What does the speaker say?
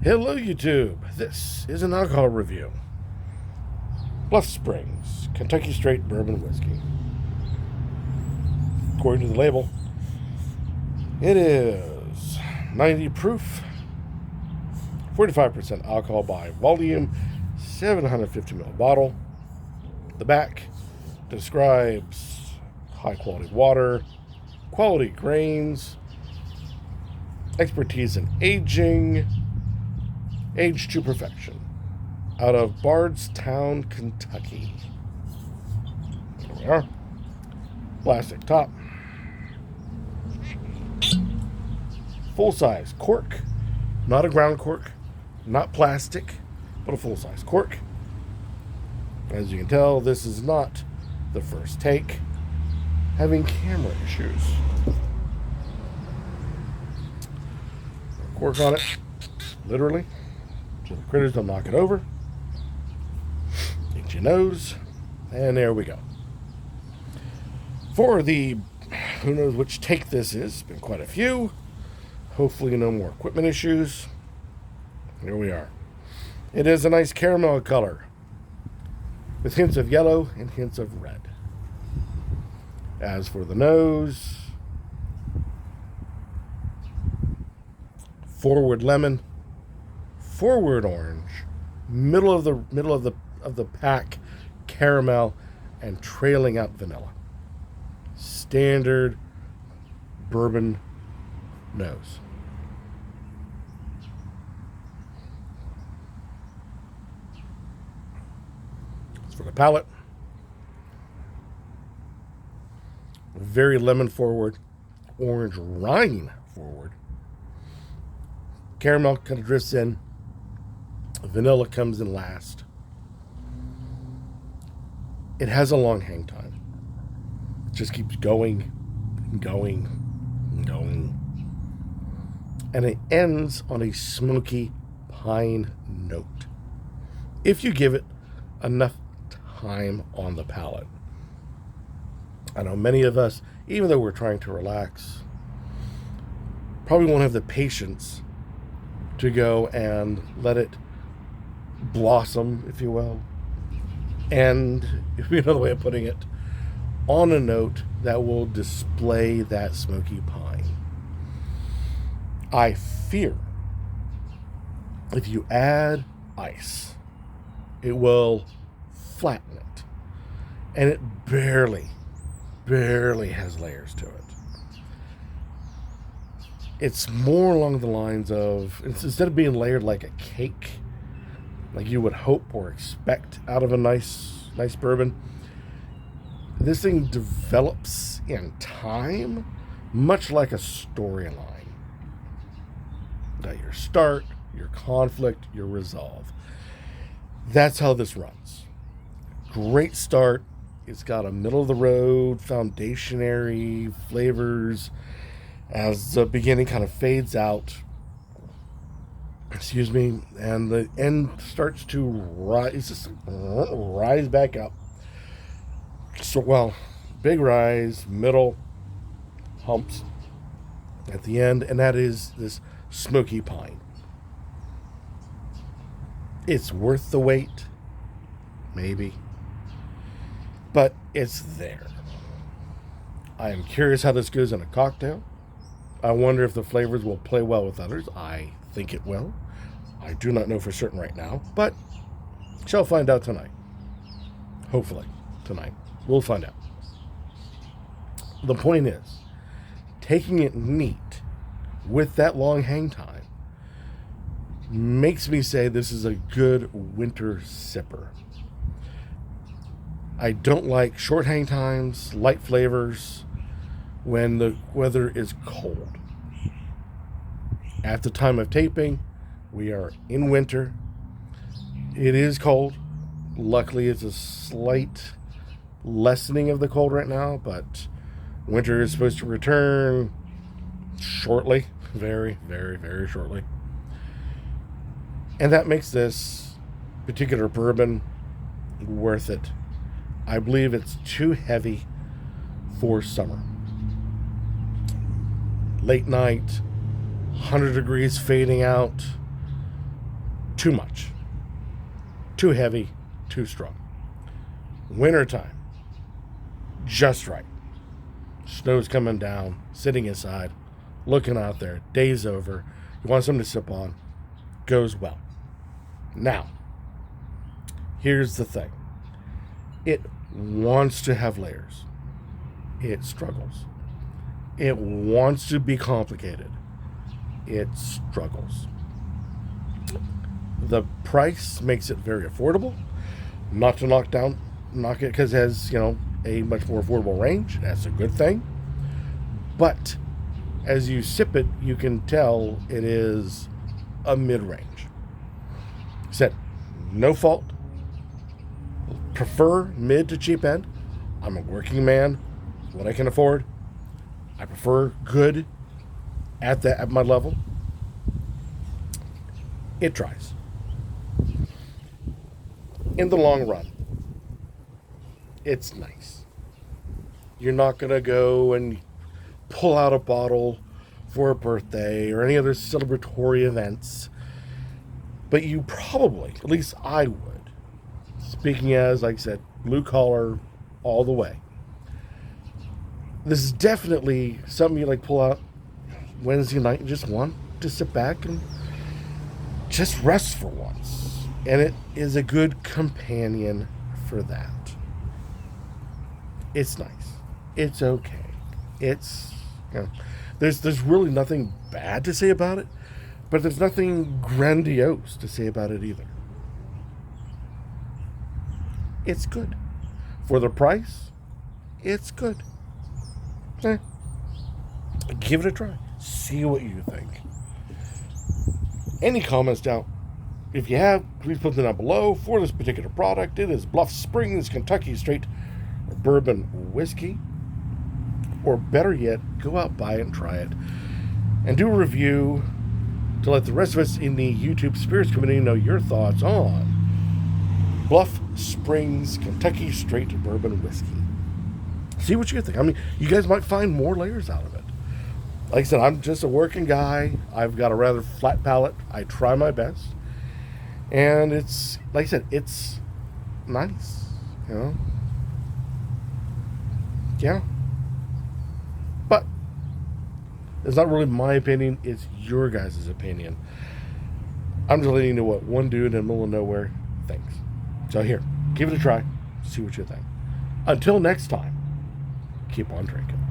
Hello YouTube, this is an alcohol review. Bluff Springs, Kentucky Straight Bourbon Whiskey. According to the label, it is 90 proof, 45% alcohol by volume, 750 ml bottle. The back describes high quality water, quality grains, expertise in aging, aged to perfection, out of Bardstown, Kentucky. There we are. Plastic top. Full-size cork. Not a ground cork, not plastic, but a full-size cork. As you can tell, this is not the first take having camera issues. Cork on it, literally, so the critters don't knock it over. Get your nose, and there we go. For the, who knows which take this is, been quite a few. Hopefully no more equipment issues. Here we are. It is a nice caramel color, with hints of yellow and hints of red. As for the nose, forward lemon, forward orange, middle of the pack caramel, and trailing out vanilla. Standard bourbon nose. As for the palate, very lemon forward, orange rind forward. Caramel kind of drifts in. Vanilla comes in last. It has a long hang time. It just keeps going and going and going. And it ends on a smoky pine note, if you give it enough time on the palate. I know many of us, even though we're trying to relax, probably won't have the patience to go and let it blossom, if you will, and, another way of putting it, on a note that will display that smoky pine. I fear if you add ice, it will flatten it, and it barely has layers to it. It's more along the lines of, instead of being layered like a cake, like you would hope or expect out of a nice bourbon, this thing develops in time, much like a storyline. Got your start, your conflict, your resolve. That's how this runs. Great start. It's got a middle of the road, foundationary flavors. As the beginning kind of fades out, and the end starts to rise back up. So, big rise, middle, humps at the end, and that is this smoky pine. It's worth the wait, maybe, but it's there. I am curious how this goes in a cocktail. I wonder if the flavors will play well with others. I think it will. I do not know for certain right now, but shall find out tonight. Hopefully tonight. We'll find out. The point is, taking it neat with that long hang time makes me say this is a good winter sipper. I don't like short hang times, light flavors, when the weather is cold. At the time of taping, we are in winter. It is cold. Luckily, it's a slight lessening of the cold right now, but winter is supposed to return shortly. Very, very, very shortly. And that makes this particular bourbon worth it. I believe it's too heavy for summer. Late night, 100 degrees fading out, too much, too heavy, too strong. Wintertime, just right. Snow's coming down, sitting inside, looking out there, day's over. You want something to sip on, goes well. Now, here's the thing. It wants to have layers. It struggles. It wants to be complicated. It struggles. The price makes it very affordable. Not to knock it because it has, a much more affordable range. That's a good thing. But as you sip it, you can tell it is a mid-range. Said, no fault. Prefer mid to cheap end. I'm a working man. It's what I can afford. I prefer good at my level. It tries. In the long run, it's nice. You're not going to go and pull out a bottle for a birthday or any other celebratory events. But you probably, at least I would, speaking as, like I said, blue collar all the way. This is definitely something you pull out Wednesday night and just want to sit back and just rest for once. And it is a good companion for that. It's nice. It's okay. It's, there's really nothing bad to say about it, but there's nothing grandiose to say about it either. It's good. For the price, it's good. Give it a try. See what you think. Any comments down? If you have, please put them down below. For this particular product, it is Bluff Springs Kentucky Straight Bourbon Whiskey. Or better yet, go out, buy it, and try it. And do a review to let the rest of us in the YouTube Spirits community know your thoughts on Bluff Springs Kentucky Straight Bourbon Whiskey. See what you think. I mean, you guys might find more layers out of it. Like I said, I'm just a working guy. I've got a rather flat palate. I try my best. And it's, like I said, it's nice. Yeah. But it's not really my opinion. It's your guys' opinion. I'm just letting you know what one dude in the middle of nowhere thinks. So here, give it a try. See what you think. Until next time, keep on drinking.